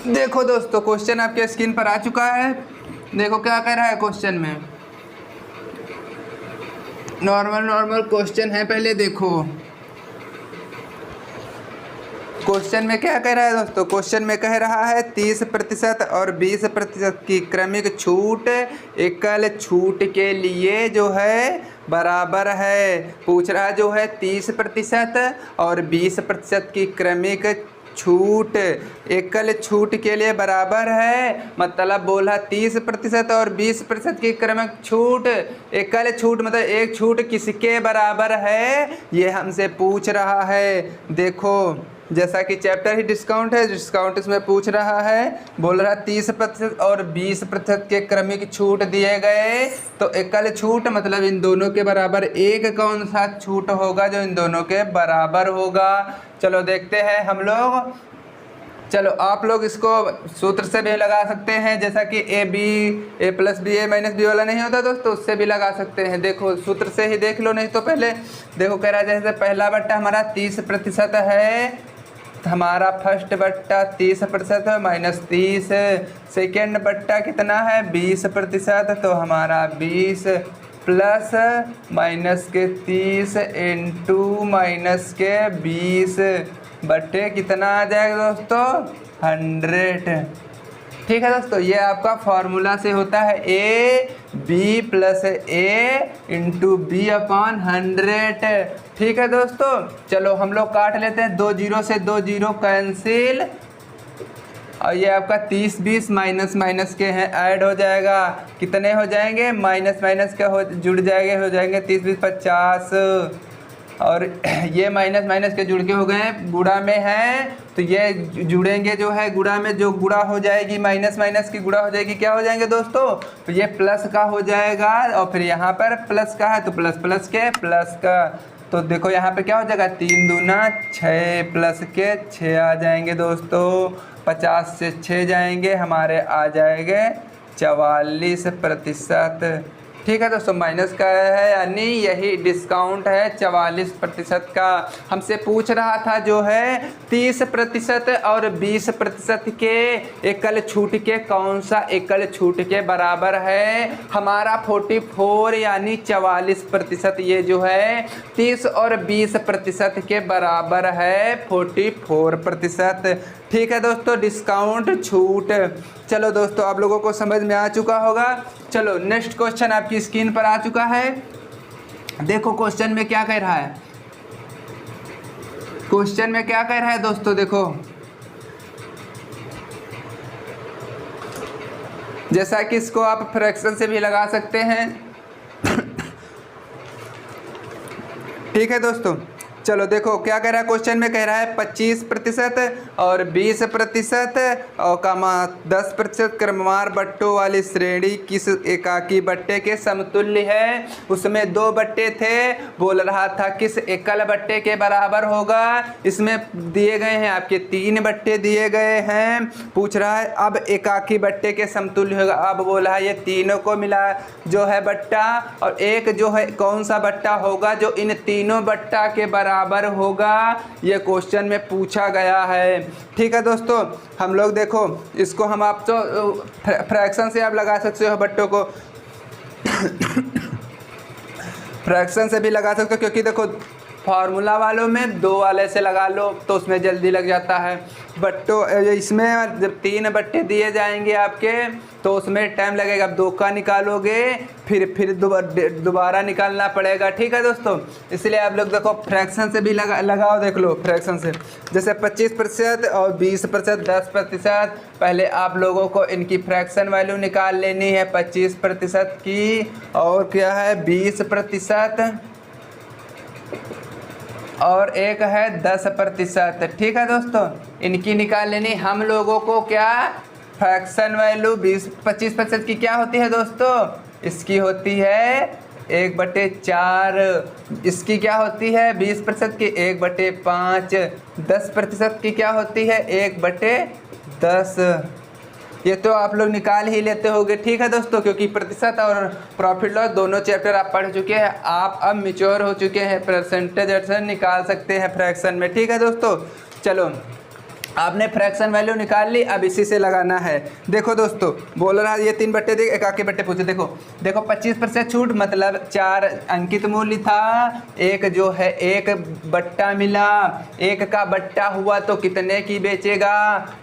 देखो दोस्तों, क्वेश्चन आपके स्क्रीन पर आ चुका है। देखो क्या कह रहा है क्वेश्चन में। नॉर्मल क्वेश्चन है, पहले देखो क्वेश्चन में क्या कह रहा है दोस्तों। क्वेश्चन में कह रहा है 30% और 20% की क्रमिक छूट एकल छूट के लिए जो है बराबर है। पूछ रहा जो है 30% और 20% की क्रमिक छूट एकल छूट के लिए बराबर है। मतलब बोला 30% और 20% की क्रमिक छूट एकल छूट मतलब एक छूट किसके बराबर है, ये हमसे पूछ रहा है। देखो जैसा कि चैप्टर ही डिस्काउंट है, डिस्काउंट इसमें पूछ रहा है, बोल रहा 30% और 20% के क्रमिक छूट दिए गए, तो एकल छूट मतलब इन दोनों के बराबर एक कौन सा छूट होगा जो इन दोनों के बराबर होगा। चलो देखते हैं हम लोग। चलो आप लोग इसको सूत्र से भी लगा सकते हैं, जैसा कि ए प्लस बी ए माइनस बी वाला नहीं होता दोस्तों, उससे भी लगा सकते हैं। देखो सूत्र से ही देख लो, नहीं तो पहले देखो कह रहा है जैसे पहला बट्टा हमारा 30% है, हमारा फर्स्ट बट्टा 30% है माइनस 30। सेकेंड बट्टा कितना है 20%, तो हमारा 20 प्लस माइनस के 30 इंटू माइनस के 20 बट्टे कितना आ जाएगा दोस्तों 100। ठीक है दोस्तों, ये आपका फॉर्मूला से होता है A B plus A into B upon 100। ठीक है दोस्तों, चलो हम लोग काट लेते हैं, 2 जीरो से 2 जीरो कैंसिल, और ये आपका 30 20 माइनस माइनस के हैं ऐड हो जाएगा, कितने हो जाएंगे माइनस माइनस के हो जुड़ जाएंगे, हो जाएंगे 30 20 50, और ये माइनस माइनस के जुड़ के हो गए गुणा में है, तो ये जुड़ेंगे जो है गुणा में, जो गुणा हो जाएगी माइनस माइनस की गुणा हो जाएगी, क्या हो जाएंगे दोस्तों, तो ये प्लस का हो जाएगा, और फिर यहाँ पर प्लस का है तो प्लस प्लस के प्लस का, तो देखो यहाँ पे क्या हो जाएगा 3 दूना 6 प्लस के 6 आ जाएंगे दोस्तों, 50 से 6 जाएंगे, हमारे आ जाएंगे 44%। ठीक है दोस्तों, माइनस का है यानी यही डिस्काउंट है 44% का। हमसे पूछ रहा था जो है 30% और 20% के एकल छूट के कौन सा एकल छूट के बराबर है। हमारा 44 यानी 44%, ये जो है 30 और 20% के बराबर है 44%। ठीक है दोस्तों, डिस्काउंट छूट। चलो दोस्तों आप लोगों को समझ में आ चुका होगा। चलो नेक्स्ट क्वेश्चन आपकी स्क्रीन पर आ चुका है। देखो क्वेश्चन में क्या कह रहा है, क्वेश्चन में क्या कह रहा है दोस्तों, देखो जैसा कि इसको आप फ्रैक्शन से भी लगा सकते हैं। ठीक है दोस्तों, चलो देखो क्या कह रहा है क्वेश्चन में, कह रहा है 25% और 20% और कामा 10% क्रमवार बट्टों वाली श्रेणी किस एकाकी बट्टे के समतुल्य है। उसमें 2 बट्टे थे, बोल रहा था किस एकल बट्टे के बराबर होगा। इसमें दिए गए हैं आपके 3 बट्टे दिए गए हैं, पूछ रहा है अब एकाकी बट्टे के समतुल्य होगा। अब बोला है ये तीनों को मिला जो है बट्टा, और एक जो है कौन सा बट्टा होगा जो इन तीनों बट्टा के बराबर होगा, ये क्वेश्चन में पूछा गया है। ठीक है दोस्तों, हम लोग देखो इसको हम आप तो फ्रैक्शन से आप लगा सकते हो बट्टों को, फ्रैक्शन से भी लगा सकते हो, क्योंकि देखो फार्मूला वालों में 2 वाले से लगा लो तो उसमें जल्दी लग जाता है। बट्टों इसमें जब 3 बट्टे दिए जाएंगे आपके तो उसमें टाइम लगेगा, अब 2 का निकालोगे फिर दोबारा निकालना पड़ेगा। ठीक है दोस्तों, इसलिए आप लोग देखो फ्रैक्शन से भी लगाओ, देख लो फ्रैक्शन से, जैसे 25% और 20% 10%। पहले आप लोगों को इनकी फ्रैक्शन वैल्यू निकाल लेनी है 25% की, और क्या है 20% और एक है 10%। ठीक है दोस्तों, इनकी निकाल लेनी हम लोगों को। क्या फ्रैक्शन वैल्यू 25% की क्या होती है दोस्तों, इसकी होती है 1/4। इसकी क्या होती है 20% की 1/5। 10% की क्या होती है 1/10। ये तो आप लोग निकाल ही लेते होगे। ठीक है दोस्तों, क्योंकि प्रतिशत और प्रॉफिट लॉस दोनों चैप्टर आप पढ़ चुके हैं, आप अब मैच्योर हो चुके हैं, परसेंटेज निकाल सकते हैं फ्रैक्शन में। ठीक है दोस्तों, चलो आपने फ्रैक्शन वैल्यू निकाल ली, अब इसी से लगाना है। देखो दोस्तों, बोल रहा है ये 3 बट्टे देख, एकाकी बट्टे पूछे। देखो देखो 25% छूट मतलब 4 अंकित मूल्य था, एक जो है 1 बट्टा मिला, 1 का बट्टा हुआ तो कितने की बेचेगा।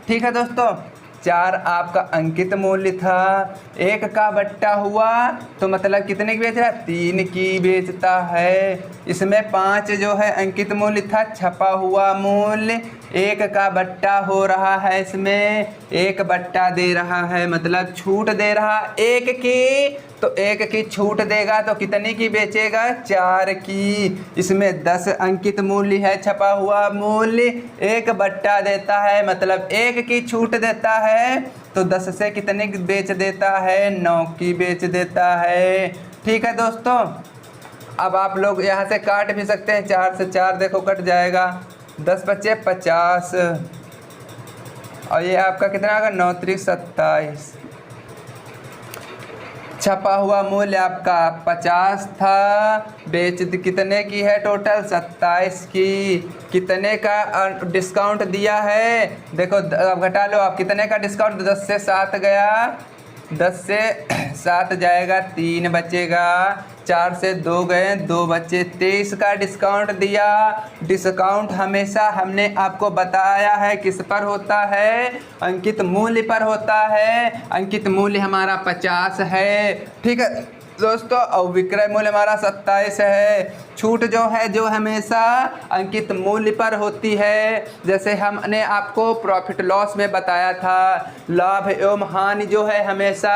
ठीक है दोस्तों, 4 आपका अंकित मूल्य था, 1 का बट्टा हुआ तो मतलब कितने की बेच रहा है, 3 की बेचता है। इसमें 5 जो है अंकित मूल्य था, छपा हुआ मूल्य, 1 का बट्टा हो रहा है, इसमें 1 बट्टा दे रहा है मतलब छूट दे रहा 1 की, तो 1 की छूट देगा तो कितने की बेचेगा, 4 की। इसमें 10 अंकित मूल्य है, छपा हुआ मूल्य, 1 बट्टा देता है मतलब 1 की छूट देता है, तो 10 से कितने की बेच देता है, 9 की बेच देता है। ठीक है दोस्तों, अब आप लोग यहाँ से काट भी सकते हैं, 4 से 4 देखो कट जाएगा, 10 बचे 50 और ये आपका कितना आएगा, 9 त्रिक 27। छपा हुआ मूल्य आपका 50 था, बेच कितने की है, टोटल 27 की। कितने का डिस्काउंट दिया है, देखो अब घटा लो आप, कितने का डिस्काउंट, 10 से 7 गया, 10 से 7 जाएगा, 3 बचेगा, 4 से 2 गए, 2 बचे, 23 का डिस्काउंट दिया। डिस्काउंट हमेशा हमने आपको बताया है किस पर होता है, अंकित मूल्य पर होता है। अंकित मूल्य हमारा 50 है। ठीक है दोस्तों, और विक्रय मूल्य हमारा 27 है। छूट जो है जो हमेशा अंकित मूल्य पर होती है, जैसे हमने आपको प्रॉफिट लॉस में बताया था, लाभ एवं हानि जो है हमेशा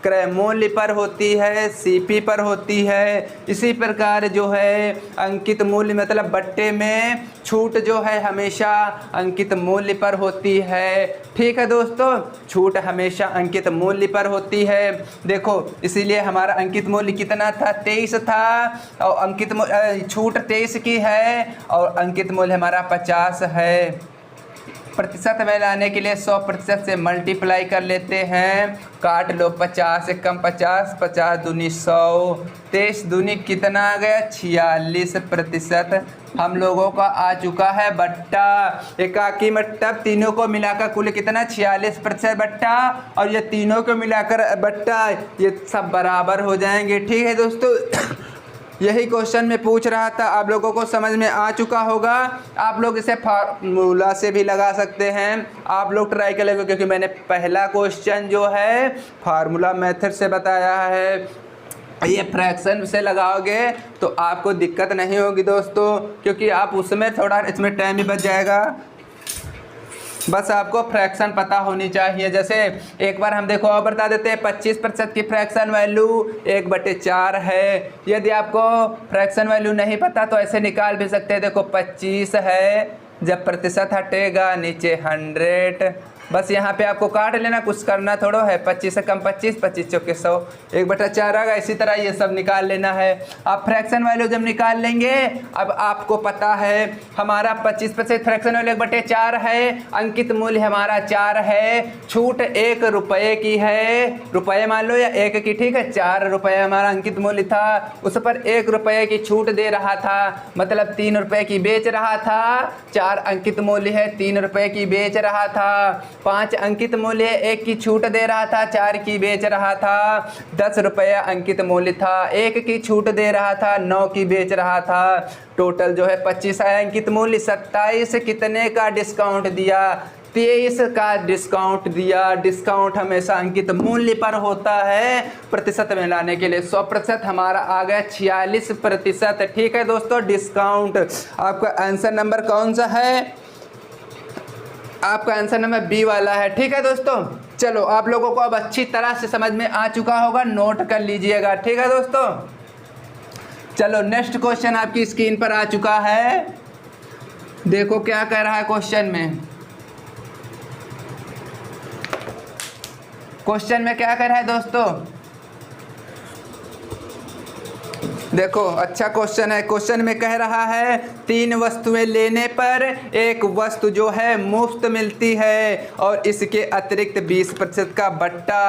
क्रय मूल्य पर होती है, सीपी पर होती है। इसी प्रकार जो है अंकित मूल्य मतलब बट्टे में छूट जो है हमेशा अंकित मूल्य पर होती है। ठीक है दोस्तों, छूट हमेशा अंकित मूल्य पर होती है। देखो इसीलिए हमारा अंकित मूल्य कितना था, 23 था, और अंकित छूट 23 की है और अंकित मूल्य हमारा 50 है। प्रतिशत में लाने के लिए 100% से मल्टीप्लाई कर लेते हैं, काट लो 50 से कम 50, 50 दूनी 100, 23 दूनी कितना आ गया, 46%। हम लोगों का आ चुका है बट्टा, एकाकी मतलब तीनों को मिलाकर कुल कितना, 46% बट्टा, और ये तीनों को मिलाकर बट्टा, ये सब बराबर हो जाएंगे। ठीक है दोस्तों, यही क्वेश्चन में पूछ रहा था, आप लोगों को समझ में आ चुका होगा। आप लोग इसे फार्मूला से भी लगा सकते हैं, आप लोग ट्राई कर लेंगे, क्योंकि मैंने पहला क्वेश्चन जो है फार्मूला मेथड से बताया है। ये फ्रैक्शन से लगाओगे तो आपको दिक्कत नहीं होगी दोस्तों, क्योंकि आप उसमें थोड़ा इसमें टाइम भी बच जाएगा। बस आपको फ्रैक्शन पता होनी चाहिए। जैसे एक बार हम देखो और बता देते हैं, 25% की फ्रैक्शन वैल्यू 1/4 है। यदि आपको फ्रैक्शन वैल्यू नहीं पता तो ऐसे निकाल भी सकते हैं। देखो 25 है, जब प्रतिशत हटेगा नीचे 100, बस यहाँ पे आपको काट लेना, कुछ करना थोड़ा है। 25 से कम 25, 25 चौके 100, 1/4 आएगा। इसी तरह ये सब निकाल लेना है। आप फ्रैक्शन वैल्यू जब निकाल लेंगे, अब आपको पता है हमारा 25% फ्रैक्शन वैल्यू 1/4 है, अंकित मूल्य हमारा 4 है, छूट 1 रुपये की है, रुपये मान लो या 1 की, ठीक है। 4 रुपये हमारा अंकित मूल्य था, उस पर 1 रुपये की छूट दे रहा था, मतलब 3 रुपये की बेच रहा था। 4 अंकित मूल्य है, 3 रुपये की बेच रहा था। 5 अंकित मूल्य 1 की छूट दे रहा था, 4 की बेच रहा था। 10 रुपया अंकित मूल्य था, 1 की छूट दे रहा था, 9 की बेच रहा था। टोटल जो है 25 अंकित मूल्य, 27 कितने का डिस्काउंट दिया, 23 का डिस्काउंट दिया। डिस्काउंट हमेशा अंकित मूल्य पर होता है। प्रतिशत में लाने के लिए 100% हमारा आ गया 46%। ठीक है दोस्तों, डिस्काउंट आपका आंसर नंबर कौन सा है, आपका आंसर नंबर बी वाला है। ठीक है दोस्तों, चलो आप लोगों को अब अच्छी तरह से समझ में आ चुका होगा, नोट कर लीजिएगा। ठीक है दोस्तों, चलो नेक्स्ट क्वेश्चन आपकी स्क्रीन पर आ चुका है। देखो क्या कह रहा है क्वेश्चन में, क्वेश्चन में क्या कह रहा है दोस्तों, देखो अच्छा क्वेश्चन है। क्वेश्चन में कह रहा है 3 वस्तुएं लेने पर एक वस्तु जो है मुफ्त मिलती है और इसके अतिरिक्त 20% का बट्टा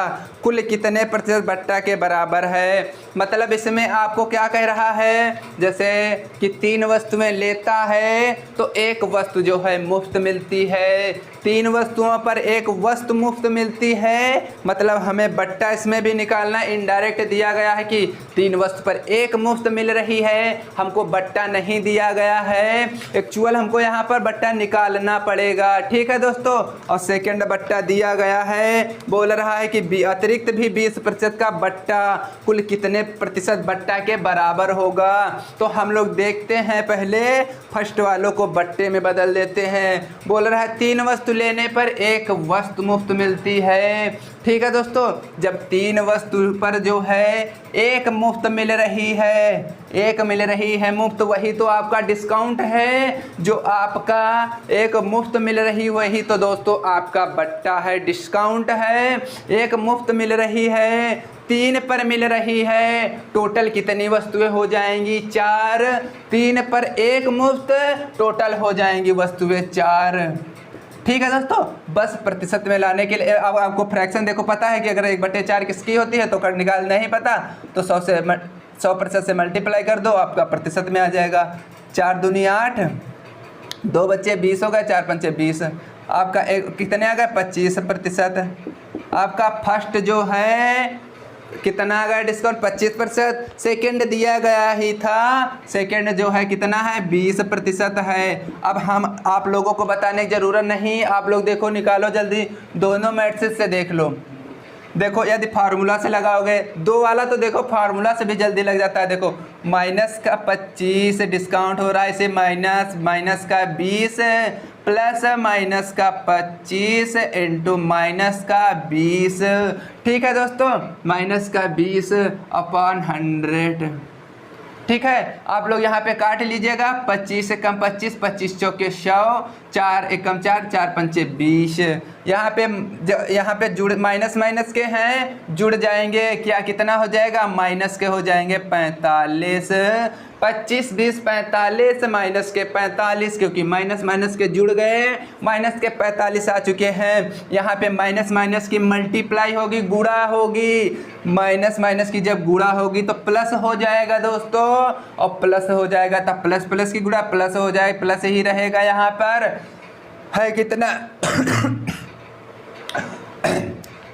कुल कितने प्रतिशत बट्टा के बराबर है। मतलब इसमें आपको क्या कह रहा है, जैसे कि 3 वस्तुएं लेता है तो एक वस्तु जो है मुफ्त मिलती है। 3 वस्तुओं पर एक वस्तु मुफ्त मिलती है, मतलब हमें बट्टा इसमें भी निकालना। इनडायरेक्ट दिया गया है कि 3 वस्तु पर एक मुफ्त मिल रही है, हमको बट्टा नहीं दिया गया है। एक्चुअल हमको यहाँ पर बट्टा निकालना पड़ेगा, ठीक है दोस्तों। और सेकंड बट्टा दिया गया है, बोल रहा है कि अतिरिक्त भी 20% का बट्टा कुल कितने प्रतिशत बट्टा के बराबर होगा। तो हम लोग देखते हैं, पहले फर्स्ट वालों को बट्टे में बदल देते हैं। बोल रहा है 3 वस्तु लेने पर एक वस्तु मुफ्त मिलती है, ठीक है दोस्तों। जब 3 वस्तु पर जो है एक मुफ्त मिल रही है, एक मिल रही है मुफ्त, वही तो आपका डिस्काउंट है। जो आपका एक मुफ्त मिल रही वही तो दोस्तों आपका बट्टा है, डिस्काउंट है। एक मुफ्त मिल रही है, 3 पर मिल रही है, टोटल कितनी वस्तुएं हो जाएंगी 4। 3 पर एक मुफ्त, टोटल हो जाएंगी वस्तुएं 4, ठीक है दोस्तों। बस प्रतिशत में लाने के लिए अब आपको फ्रैक्शन देखो पता है कि अगर 1/4 किसकी होती है तो कर निकाल नहीं पता तो 100% से मल्टीप्लाई कर दो, आपका प्रतिशत में आ जाएगा। 4 दूनी 8, 2 बच्चे 20 हो गए, 4 पंचे 20, आपका एक कितने आ गए 25%। आपका फर्स्ट जो है कितना आ गया डिस्काउंट 25%। सेकेंड दिया गया ही था, सेकेंड जो है कितना है 20% है। अब हम आप लोगों को बताने की ज़रूरत नहीं, आप लोग देखो निकालो जल्दी, दोनों मैट्रिक्स से देख लो। देखो यदि फार्मूला से लगाओगे, 2 वाला तो देखो फार्मूला से भी जल्दी लग जाता है। देखो माइनस का 25 डिस्काउंट हो रहा है, इसे माइनस का 20 प्लस माइनस का 25 इंटू माइनस का 20, ठीक है दोस्तों। माइनस का 20 अपॉन 100, ठीक है। आप लोग यहाँ पे काट लीजिएगा, 25 से कम 25, 25 चौके 100, 4 एकम 4, 4 पंचे 20। यहाँ पे जुड़ माइनस के हैं, जुड़ जाएंगे क्या, कितना हो जाएगा, माइनस के हो जाएंगे 45। 25 20 45 माइनस के 45, क्योंकि माइनस के जुड़ गए, माइनस के 45 आ चुके हैं। यहाँ पे माइनस की मल्टीप्लाई होगी, गुणा होगी, माइनस की जब गुणा होगी तो प्लस हो जाएगा दोस्तों, और प्लस हो जाएगा तब प्लस की गुणा प्लस हो जाए, प्लस ही रहेगा। यहाँ पर है कितना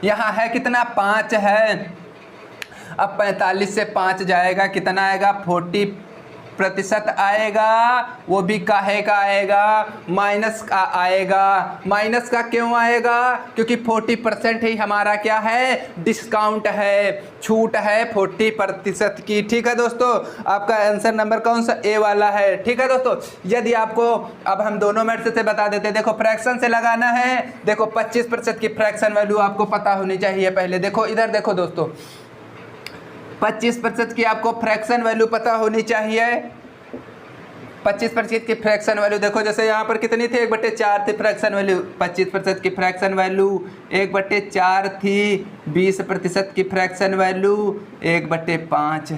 यहाँ है कितना 5 है। अब 45 से 5 जाएगा, कितना आएगा 40% आएगा, वो भी काहे का आएगा, माइनस का आएगा। माइनस का क्यों आएगा, क्योंकि 40% ही हमारा क्या है, डिस्काउंट है, छूट है 40% की, ठीक है दोस्तों। आपका आंसर नंबर कौन सा, ए वाला है, ठीक है दोस्तों। यदि आपको अब हम दोनों मेथड से बता देते हैं, देखो फ्रैक्शन से लगाना है। देखो 25% की फ्रैक्शन वैल्यू आपको पता होनी चाहिए पहले। देखो इधर देखो दोस्तों, 25% की आपको फ्रैक्शन वैल्यू पता होनी चाहिए। 25% की फ्रैक्शन वैल्यू देखो, जैसे यहाँ पर कितनी थी 1/4 थी फ्रैक्शन वैल्यू, 25% की फ्रैक्शन वैल्यू 1/4 थी। 20% की फ्रैक्शन वैल्यू 1/5,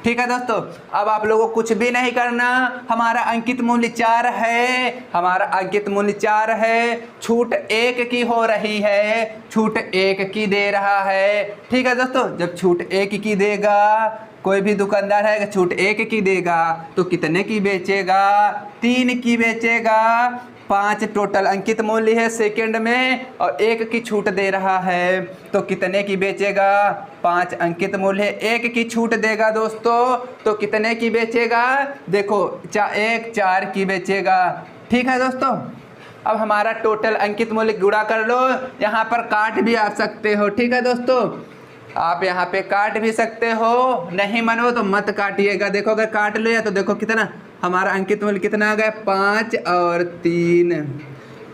ठीक है दोस्तों। अब आप लोगों को कुछ भी नहीं करना, हमारा अंकित मूल्य 4 है, हमारा अंकित मूल्य 4 है। छूट 1 की हो रही है, छूट 1 की दे रहा है, ठीक है दोस्तों। जब छूट 1 की देगा, कोई भी दुकानदार है छूट 1 की देगा तो कितने की बेचेगा, 3 की बेचेगा। 5 टोटल अंकित मूल्य है सेकंड में, और 1 की छूट दे रहा है तो कितने की बेचेगा, 5 अंकित मूल्य है, 1 की छूट देगा दोस्तों तो कितने की बेचेगा, देखो 1 4 की बेचेगा, ठीक है दोस्तों। अब हमारा टोटल अंकित मूल्य गुणा कर लो, यहाँ पर काट भी आ सकते हो, ठीक है दोस्तों। आप यहाँ पे काट भी सकते हो, नहीं मानो तो मत काटिएगा। देखो अगर काट लिया तो देखो कितना हमारा अंकित मूल्य कितना आ गया, 5 और 3,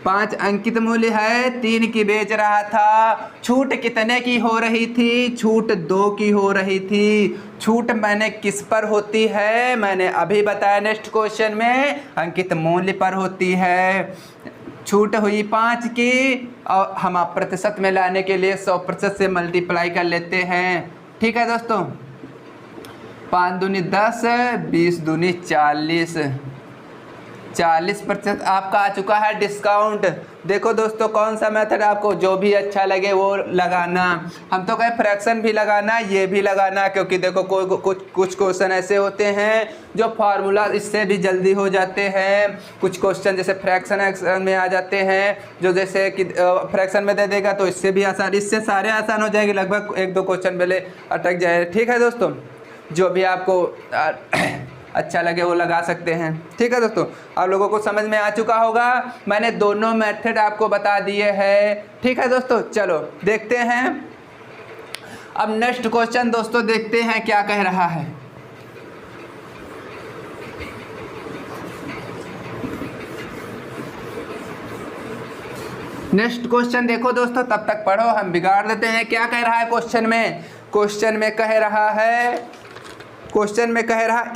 5 अंकित मूल्य है, 3 की बेच रहा था। छूट कितने की हो रही थी, छूट 2 की हो रही थी। छूट मैंने किस पर होती है, मैंने अभी बताया नेक्स्ट क्वेश्चन में, अंकित मूल्य पर होती है। छूट हुई 5 की, और हम आप प्रतिशत में लाने के लिए 100% से मल्टीप्लाई कर लेते हैं, ठीक है दोस्तों। 5 दूनी 10, 20 दूनी 40, 40% आपका आ चुका है डिस्काउंट। देखो दोस्तों, कौन सा मेथड आपको जो भी अच्छा लगे वो लगाना। हम तो कहें फ्रैक्शन भी लगाना, ये भी लगाना, क्योंकि देखो कुछ क्वेश्चन ऐसे होते हैं जो फार्मूला इससे भी जल्दी हो जाते हैं। कुछ क्वेश्चन जैसे फ्रैक्शन में आ जाते हैं, जो जैसे कि फ्रैक्शन में दे देगा तो इससे भी आसान, इससे सारे आसान हो जाएंगे, लगभग 1-2 क्वेश्चन पहले अटक जाए। ठीक है दोस्तों, जो भी आपको अच्छा लगे वो लगा सकते हैं। ठीक है दोस्तों, आप लोगों को समझ में आ चुका होगा, मैंने दोनों मेथड आपको बता दिए हैं। ठीक है दोस्तों, चलो देखते हैं अब नेक्स्ट क्वेश्चन। दोस्तों देखते हैं क्या कह रहा है। नेक्स्ट क्वेश्चन देखो दोस्तों, तब तक पढ़ो, हम बिगाड़ देते हैं। क्या कह रहा है क्वेश्चन में? क्वेश्चन में कह रहा है,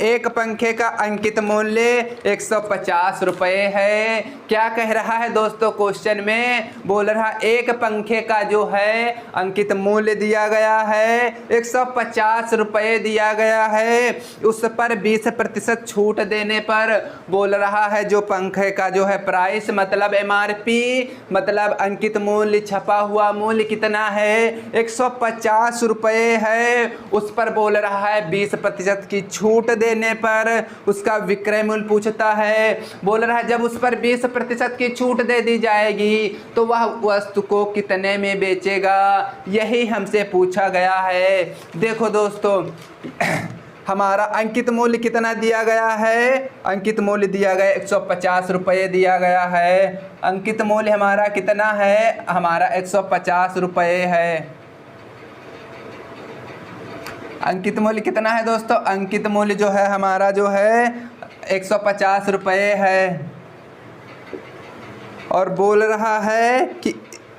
एक पंखे का अंकित मूल्य 150 रुपये है। क्या कह रहा है दोस्तों? क्वेश्चन में बोल रहा एक पंखे का जो है अंकित मूल्य दिया गया है 150 रुपये दिया गया है। उस पर 20% छूट देने पर बोल रहा है जो पंखे का जो है प्राइस, मतलब MRP, मतलब अंकित मूल्य, छपा हुआ मूल्य कितना है? 150 रुपये है। उस पर बोल रहा है 20% की छूट देने पर उसका विक्रय मूल्य पूछता है। बोल रहा है जब उस पर 20% की छूट दे दी जाएगी तो वह वस्तु को कितने में बेचेगा, यही हमसे पूछा गया है। देखो दोस्तों, हमारा अंकित मूल्य कितना दिया गया है? अंकित मूल्य दिया गया 150 रुपये दिया गया है। अंकित मूल्य हमारा कितना है? हमारा 150 रुपये है। अंकित मूल्य कितना है दोस्तों? अंकित मूल्य जो है हमारा जो है 150 रुपये है। और बोल रहा है कि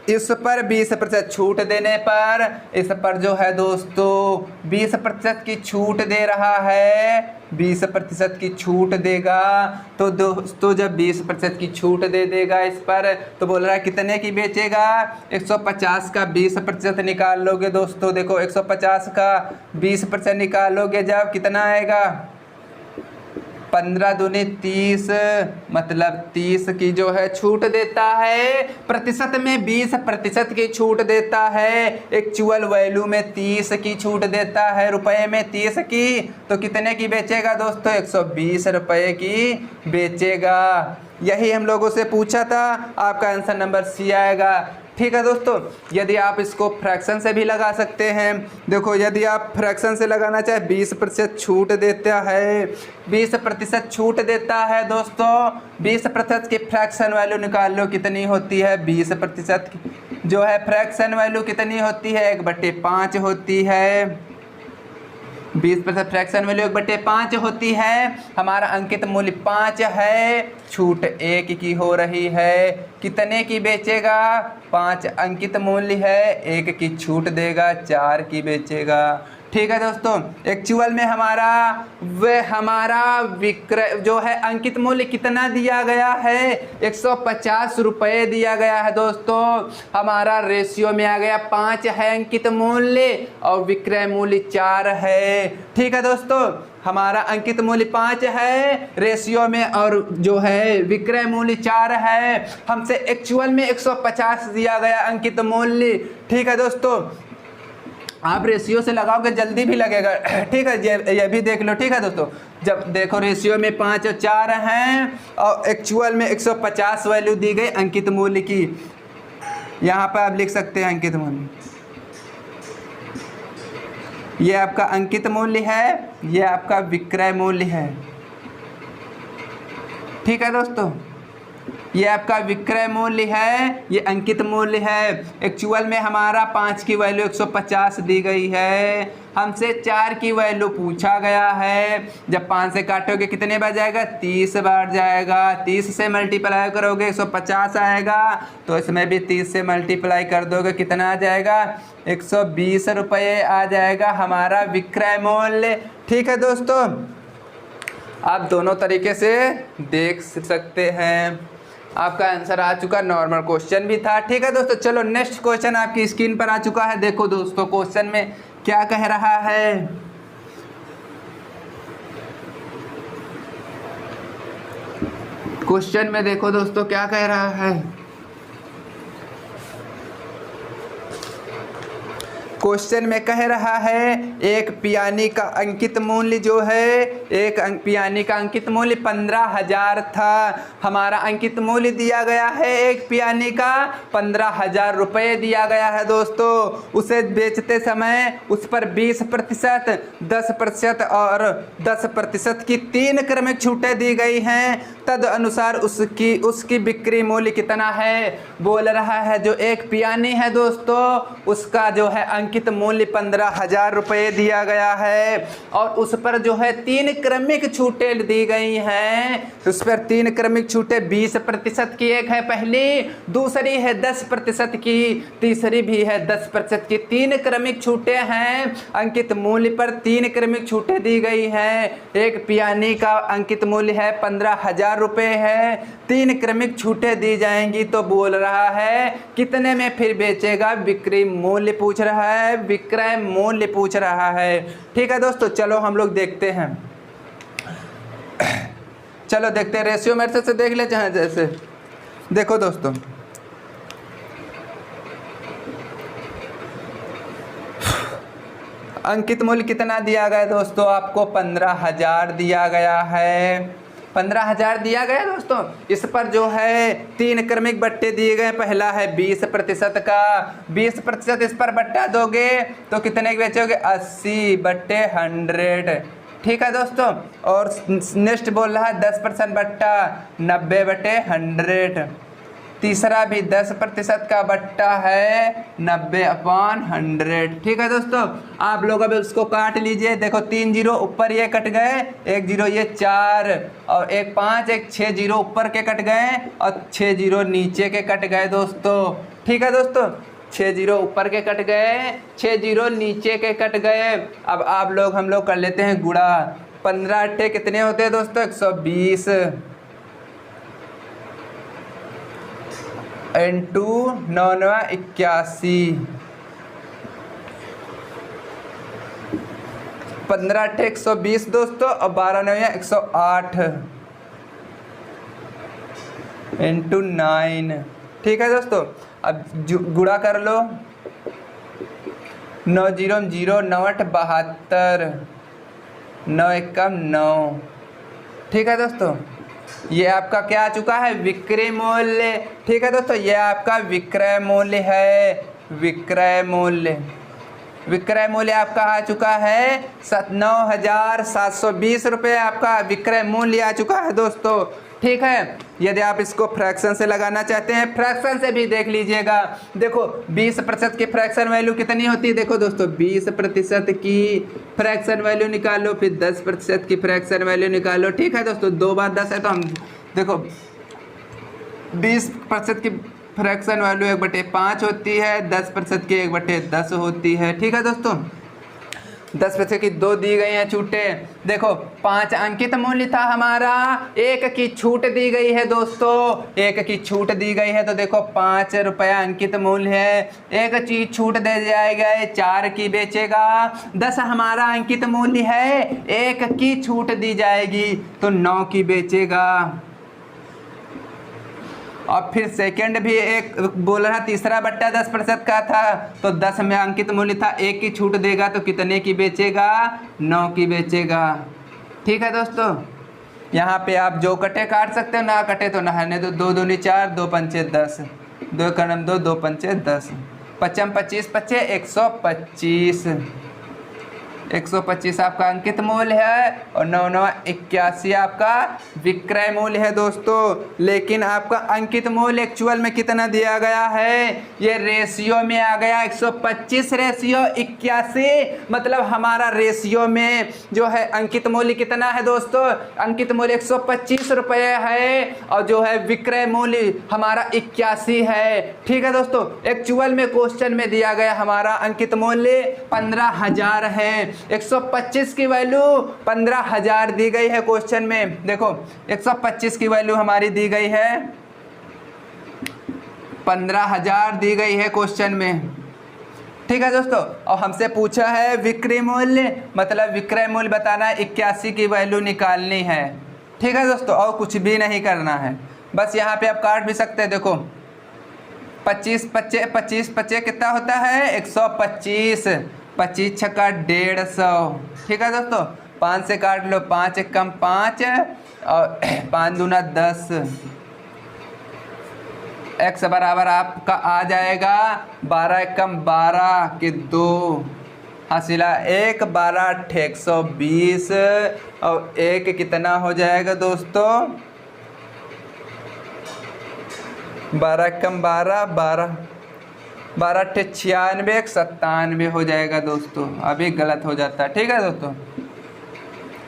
इस पर 20% छूट देने पर, इस पर जो है दोस्तों 20% की छूट दे रहा है, 20% की छूट देगा। तो दोस्तों जब 20% की छूट दे देगा इस पर, तो बोल रहा है कितने की बेचेगा? 150 का 20% निकाल लोगे दोस्तों। देखो 150 का 20% निकालोगे जब, कितना आएगा? 15 दूनी 30, मतलब 30 की जो है छूट देता है। प्रतिशत में 20% की छूट देता है। एक्चुअल वैल्यू में 30 की छूट देता है, रुपए में 30 की। तो कितने की बेचेगा दोस्तों? 120 रुपये की बेचेगा। यही हम लोगों से पूछा था। आपका आंसर नंबर C आएगा। ठीक है दोस्तों, यदि आप इसको फ्रैक्शन से भी लगा सकते हैं। देखो यदि आप फ्रैक्शन से लगाना चाहे 20% छूट देता है, 20% छूट देता है दोस्तों। 20% की फ्रैक्शन वैल्यू निकाल लो कितनी होती है? 20% की जो है फ्रैक्शन वैल्यू कितनी होती है? 1/5 होती है। 20% फ्रैक्शन वैल्यू 1/5 होती है। हमारा अंकित मूल्य 5 है, छूट 1 की हो रही है। कितने की बेचेगा? 5 अंकित मूल्य है, 1 की छूट देगा, 4 की बेचेगा। ठीक है दोस्तों, एक्चुअल में हमारा विक्रय जो है अंकित मूल्य कितना दिया गया है? 150 रुपये दिया गया है दोस्तों। हमारा रेशियो में आ गया 5 है अंकित मूल्य और विक्रय मूल्य 4 है। ठीक है दोस्तों, हमारा अंकित मूल्य 5 है रेशियो में, और जो है विक्रय मूल्य 4 है। हमसे एक्चुअल में 150 दिया गया अंकित मूल्य। ठीक है दोस्तों, आप रेशियो से लगाओगे जल्दी भी लगेगा। ठीक है, ये भी देख लो। ठीक है दोस्तों, जब देखो रेशियो में 5 और 4 हैं और एक्चुअल में 150 वैल्यू दी गई अंकित मूल्य की। यहाँ पर आप लिख सकते हैं अंकित मूल्य, ये आपका अंकित मूल्य है, ये आपका विक्रय मूल्य है। ठीक है दोस्तों, ये आपका विक्रय मूल्य है, ये अंकित मूल्य है। एक्चुअल में हमारा 5 की वैल्यू 150 दी गई है। हमसे 4 की वैल्यू पूछा गया है। जब 5 से काटोगे कितने बार जाएगा? 30 बार जाएगा। 30 से मल्टीप्लाई करोगे 150 आएगा, तो इसमें भी 30 से मल्टीप्लाई कर दोगे, कितना आ जाएगा? 120 रुपये आ जाएगा हमारा विक्रय मूल्य। ठीक है दोस्तों, आप दोनों तरीके से देख सकते हैं। आपका आंसर आ चुका, नॉर्मल क्वेश्चन भी था। ठीक है दोस्तों, चलो नेक्स्ट क्वेश्चन आपकी स्क्रीन पर आ चुका है। देखो दोस्तों, क्वेश्चन में क्या कह रहा है? क्वेश्चन में देखो दोस्तों क्या कह रहा है। क्वेश्चन में कह रहा है एक पियानी का अंकित मूल्य जो है, एक पियानी का अंकित मूल्य 15,000 था। हमारा अंकित मूल्य दिया गया है एक पियानी का 15,000 रुपये दिया गया है दोस्तों। उसे बेचते समय उस पर 20%, 10% और 10% की 3 क्रमिक छूटें दी गई हैं। तद अनुसार उसकी बिक्री मूल्य कितना है। बोल रहा है जो एक पियानी है दोस्तों उसका जो है अंकित मूल्य 15,000 रुपये दिया गया है और उस पर जो है 3 क्रमिक छूटें दी गई हैं। उस पर 3 क्रमिक छूटें 20% की एक है पहली, दूसरी है 10% की, तीसरी भी है 10% की। 3 क्रमिक छूटें हैं। अंकित मूल्य पर 3 क्रमिक छूटें दी गई हैं। एक पियानी का अंकित मूल्य है 15,000 रुपये है, 3 क्रमिक छूटें दी जाएंगी। तो बोल रहा है कितने में फिर बेचेगा। बिक्री मूल्य पूछ रहा है, विक्रय मूल्य पूछ रहा है। ठीक है दोस्तों, चलो हम लोग देखते हैं। चलो देखते हैं, रेशियो मेथड से देख ले जहाँ जैसे। देखो दोस्तों, अंकित मूल्य कितना दिया गया दोस्तों, आपको 15,000 दिया गया है। 15,000 दिया गया दोस्तों। इस पर जो है 3 क्रमिक बट्टे दिए गए। पहला है 20% का, 20% इस पर बट्टा दोगे तो कितने के बेचोगे, 80/100। ठीक है दोस्तों। और नेक्स्ट बोल रहा है 10% बट्टा, 90/100। तीसरा भी 10% का बट्टा है, 90/100। ठीक है दोस्तों। आप लोग अब उसको काट लीजिए। देखो 3 जीरो ऊपर ये कट गए, 1 जीरो ये 4 और 1 5, 1 6 जीरो ऊपर के कट गए और 6 जीरो नीचे के कट गए दोस्तों। ठीक है दोस्तों, 6 जीरो ऊपर के कट गए, 6 जीरो नीचे के कट गए। अब आप लोग हम लोग कर लेते हैं गुणा। 15 अट्ठे कितने होते हैं दोस्तों, 120 इंटू 9 9 81। 15 अट्ठे 120 दोस्तों और 12 9 108 इंटू 9। ठीक है दोस्तों, अब गुणा कर लो। 9 जीरो 0, 9 8 72, 9 1 9। ठीक है दोस्तों, ये आपका क्या आ चुका है, विक्रय मूल्य। ठीक है दोस्तों, ये आपका विक्रय मूल्य है। विक्रय मूल्य, विक्रय मूल्य आपका आ चुका है 9,720 रुपये आपका विक्रय मूल्य आ चुका है दोस्तों। ठीक है, यदि आप इसको फ्रैक्शन से लगाना चाहते हैं, फ्रैक्शन से भी देख लीजिएगा। देखो 20% की फ्रैक्शन वैल्यू कितनी होती है, देखो दोस्तों 20% की फ्रैक्शन वैल्यू निकालो, फिर 10% की फ्रैक्शन वैल्यू निकालो। ठीक है दोस्तों, 2 बार 10 है तो हम देखो 20% की फ्रैक्शन वैल्यू 1/5 होती है, 10% की 1/10 होती है। ठीक है दोस्तों, 10% की 2 दी गई हैं छूटें। देखो 5 अंकित मूल्य था हमारा, 1 की छूट दी गई है दोस्तों, 1 की छूट दी गई है। तो देखो 5 रुपया अंकित मूल्य है, 1 चीज छूट दे जाएगा, 4 की बेचेगा। 10 हमारा अंकित मूल्य है, 1 की छूट दी जाएगी तो 9 की बेचेगा। और फिर सेकंड भी एक बोल रहा, तीसरा बट्टा 10% का था तो 10 में अंकित मूल्य था, 1 की छूट देगा तो कितने की बेचेगा, 9 की बेचेगा। ठीक है दोस्तों, यहाँ पे आप जो कटे काट सकते हो, ना कटे तो नहाने दो। 2 दूनी 4, 2 पंचे 10, 2 कनम 2, 2 पंचे 10, 5 25 पच्चे 125। 125 आपका अंकित मूल्य है और 9 9 81 आपका विक्रय मूल्य है दोस्तों। लेकिन आपका अंकित मूल्य एक्चुअल में कितना दिया गया है, ये रेशियो में आ गया 125 रेशियो 81। मतलब हमारा रेशियो में जो है अंकित मूल्य कितना है दोस्तों, अंकित मूल्य 125 रुपये है और जो है विक्रय मूल्य हमारा 81 है। ठीक है दोस्तों, एक्चुअल में क्वेश्चन में दिया गया हमारा अंकित मूल्य 15,000 है। 125 की वैल्यू 15,000 दी गई है क्वेश्चन में। देखो 125 की वैल्यू हमारी दी गई है, 15,000 दी गई है क्वेश्चन में। ठीक है दोस्तों, और हमसे पूछा है विक्रय मूल्य, मतलब विक्रय मूल्य बताना है, 81 की वैल्यू निकालनी है। ठीक है दोस्तों, और कुछ भी नहीं करना है, बस यहाँ पे आप काट भी सकते हैं। देखो 25 पच्चे कितना होता है 125, 25 छक्का 150। ठीक है दोस्तों, 5 से काट लो, 5 एक कम 5 और 5 दूना 10। x बराबर आपका आ जाएगा 12 एक कम 12 के 2 हासिला 1, 12 120 और 1 कितना हो जाएगा दोस्तों 12 कम 12 12 12 96 97 हो जाएगा दोस्तों। अभी गलत हो जाता है। ठीक है दोस्तों,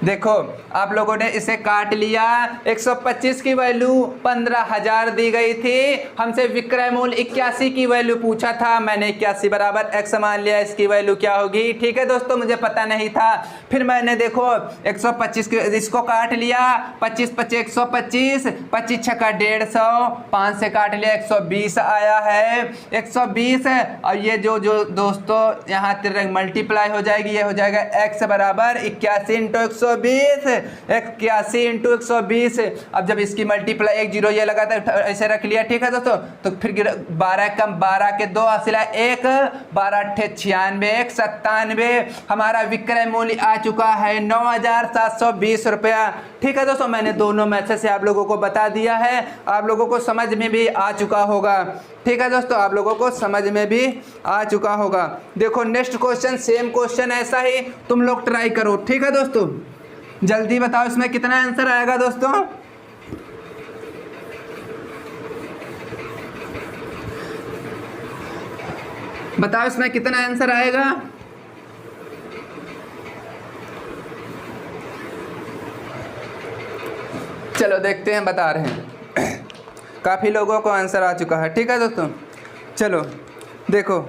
देखो आप लोगों ने इसे काट लिया। 125 की वैल्यू 15,000 दी गई थी, हमसे विक्रय मूल्य 81 की वैल्यू पूछा था, मैंने 81 बराबर x मान लिया, इसकी वैल्यू क्या होगी। ठीक है दोस्तों, मुझे पता नहीं था, फिर मैंने देखो 125 की इसको काट लिया, 25 25 125, 25 छक्का 150, 5 से काट लिया 120 आया है 120। और ये जो दोस्तों यहाँ तिरंग मल्टीप्लाई हो जाएगी, ये हो जाएगा x बराबर 81 इंटू 120, 81 इंटू 120। अब जब इसकी मल्टीप्लाई 1 0 ये लगा था ऐसे रख लिया। ठीक है दोस्तों, तो फिर 12 कम 12 के 2 हासिला 1, 12 96 97। हमारा विक्रय मूल्य आ चुका है 9,720 रुपया। ठीक है दोस्तों, मैंने दोनों मैथड से आप लोगों को बता दिया है, आप लोगों को समझ में भी आ चुका होगा। ठीक है दोस्तों, आप लोगों को समझ में भी आ चुका होगा। देखो नेक्स्ट क्वेश्चन, सेम क्वेश्चन ऐसा ही तुम लोग ट्राई करो। ठीक है दोस्तों, जल्दी बताओ इसमें कितना आंसर आएगा दोस्तों। बताओ इसमें कितना आंसर आएगा। चलो देखते हैं, बता रहे हैं। काफ़ी लोगों को आंसर आ चुका है। ठीक है दोस्तों, चलो देखो,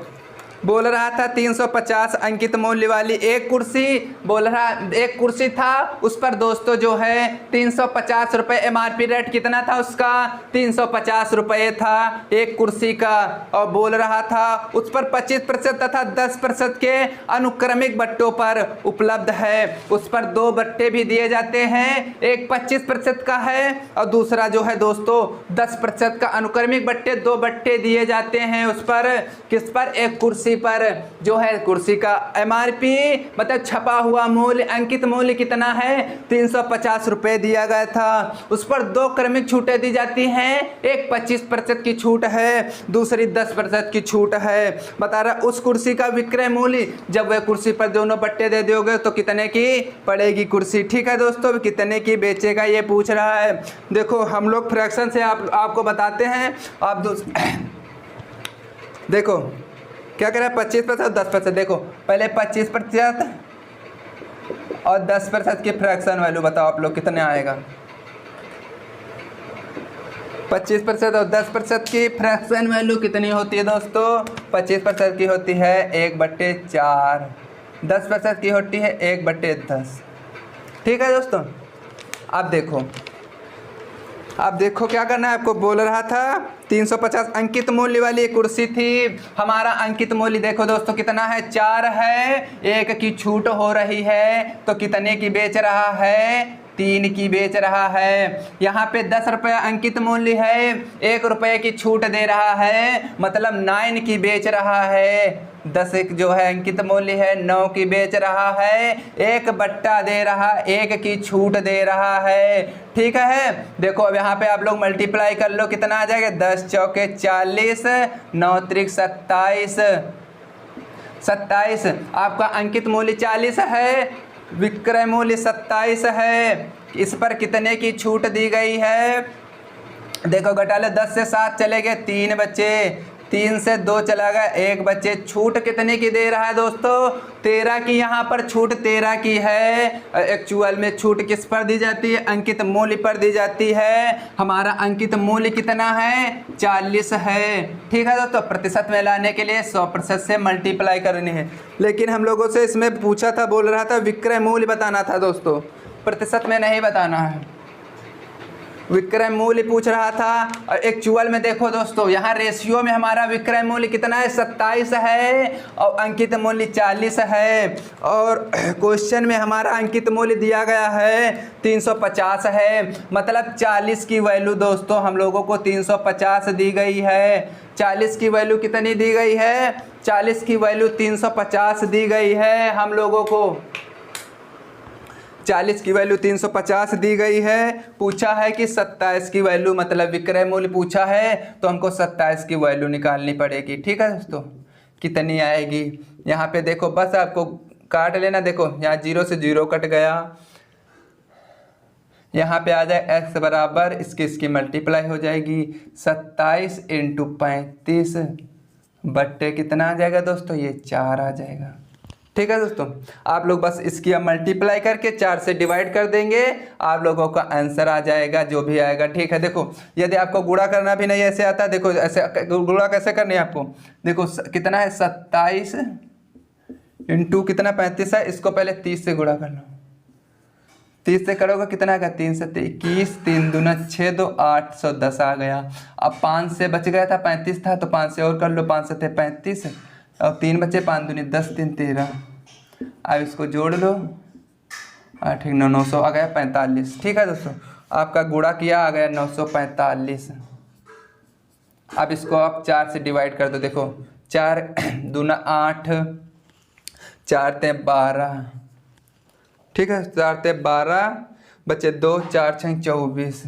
बोल रहा था 350 अंकित मूल्य वाली एक कुर्सी, बोल रहा एक कुर्सी था, उस पर दोस्तों जो है 350 रुपये एमआरपी रेट कितना था उसका 350 रुपये था एक कुर्सी का। और बोल रहा था उस पर 25% तथा 10% के अनुक्रमिक बट्टों पर उपलब्ध है। उस पर 2 बट्टे भी दिए जाते हैं, एक 25% का है और दूसरा जो है दोस्तों 10% का अनुक्रमिक बट्टे, 2 बट्टे दिए जाते हैं उस पर। किस पर? एक कुर्सी पर। जो है कुर्सी का एमआरपी मतलब छपा हुआ मूल्य, अंकित मूल्य कितना है 350 रुपये दिया गया था। उस पर 2 क्रमिक छूटें दी जाती हैं, एक 25% की छूट है, दूसरी 10% की छूट है। बता रहा उस कुर्सी का विक्रय मूल्य, जब वह कुर्सी पर दोनों बट्टे दे दोगे तो कितने की पड़ेगी कुर्सी। ठीक है दोस्तों, कितने की बेचेगा ये पूछ रहा है। देखो हम लोग फ्रैक्शन से आपको बताते हैं। आप देखो क्या कह रहा है 25% और 10%। देखो पहले 25% और 10% की फ्रैक्शन वैल्यू बताओ आप लोग कितने आएगा। 25% और 10% की फ्रैक्शन वैल्यू कितनी होती है दोस्तों। 25% की होती है 1/4, 10% की होती है 1/10। ठीक है दोस्तों, अब देखो क्या करना है आपको। बोल रहा था 350 अंकित मूल्य वाली एक कुर्सी थी, हमारा अंकित मूल्य देखो दोस्तों कितना है 4 है, 1 की छूट हो रही है तो कितने की बेच रहा है 3 की बेच रहा है। यहाँ पे 10 रुपये अंकित मूल्य है, 1 रुपये की छूट दे रहा है, मतलब 9 की बेच रहा है। 10 एक जो है अंकित मूल्य है, 9 की बेच रहा है, 1 बट्टा दे रहा, 1 की छूट दे रहा है। ठीक है, देखो अब यहाँ पे आप लोग मल्टीप्लाई कर लो, कितना आ जाएगा 10 चौके 40, 9 त्रिक 27, 27। आपका अंकित मूल्य 40 है, विक्रय मूल्य 27 है। इस पर कितने की छूट दी गई है। देखो घटा लो, 10 से 7 चले गए, 3 बचे, 3 से 2 चला गया, 1 बचे। छूट कितने की दे रहा है दोस्तों 13 की। यहाँ पर छूट 13 की है। एक्चुअल में छूट किस पर दी जाती है, अंकित मूल्य पर दी जाती है। हमारा अंकित मूल्य कितना है 40 है। ठीक है दोस्तों, प्रतिशत में लाने के लिए 100% से मल्टीप्लाई करनी है, लेकिन हम लोगों से इसमें पूछा था, बोल रहा था विक्रय मूल्य बताना था दोस्तों, प्रतिशत में नहीं बताना है। विक्रय मूल्य पूछ रहा था। और एक्चुअल में देखो दोस्तों, यहाँ रेशियो में हमारा विक्रय मूल्य कितना है, 27 है और अंकित मूल्य 40 है। और क्वेश्चन में हमारा अंकित मूल्य दिया गया है 350 है, मतलब 40 की वैल्यू दोस्तों हम लोगों को 350 दी गई है। 40 की वैल्यू कितनी दी गई है, 40 की वैल्यू 350 दी गई है हम लोगों को। 40 की वैल्यू 350 दी गई है। पूछा है कि 27 की वैल्यू, मतलब विक्रय मूल्य पूछा है तो हमको 27 की वैल्यू निकालनी पड़ेगी। ठीक है दोस्तों, कितनी आएगी यहाँ पे देखो, बस आपको काट लेना। देखो यहाँ 0 से 0 कट गया, यहाँ पे आ जाए x बराबर इसकी मल्टीप्लाई हो जाएगी 27 इंटू 35 बट्टे कितना आ जाएगा दोस्तों, ये 4 आ जाएगा। ठीक है दोस्तों, आप लोग बस इसकी अब मल्टीप्लाई करके 4 से डिवाइड कर देंगे, आप लोगों का आंसर आ जाएगा जो भी आएगा। ठीक है, देखो यदि आपको गुणा करना भी नहीं ऐसे आता, देखो ऐसे गुणा कैसे करनी है आपको, देखो कितना है 27 इंटू कितना 35 है, इसको पहले 30 से गुणा कर लो। 30 से करोगे कितना आएगा, 3 से 21, 3 दूना 6, 2 810 आ गया। अब 5 से बच गया था, 35 था तो 5 से और कर लो, 5 से थे 35 और 3 बचे, 5 दूनी 10, 3 13। अब इसको जोड़ लो, 8 9 900 आ गया 45। ठीक है दोस्तों, आपका गुणा किया आ गया 945। अब इसको आप 4 से डिवाइड कर दो। देखो 4 दूना 8, 4 ते 12। ठीक है, 4 ते 12 बचे 2, 4 6 24।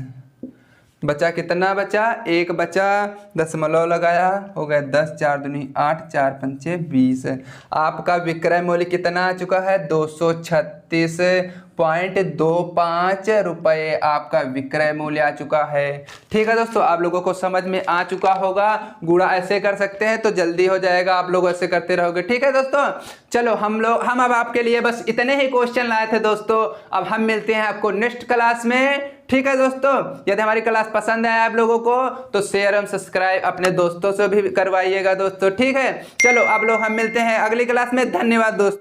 बचा कितना, बचा 1 बचा, दशमलव लगाया, हो गया 10, 4 दूनी 8, 4 पंचे 20। आपका विक्रय मूल्य कितना आ चुका है, 236.25 रुपये आपका विक्रय मूल्य आ चुका है। ठीक है दोस्तों, आप लोगों को समझ में आ चुका होगा। गुणा ऐसे कर सकते हैं तो जल्दी हो जाएगा, आप लोग ऐसे करते रहोगे। ठीक है दोस्तों, चलो हम अब आपके लिए बस इतने ही क्वेश्चन लाए थे दोस्तों। अब हम मिलते हैं आपको नेक्स्ट क्लास में। ठीक है दोस्तों, यदि हमारी क्लास पसंद आए आप लोगों को तो शेयर एवं सब्सक्राइब अपने दोस्तों से भी करवाइएगा दोस्तों। ठीक है, चलो अब लोग हम मिलते हैं अगली क्लास में। धन्यवाद दोस्तों।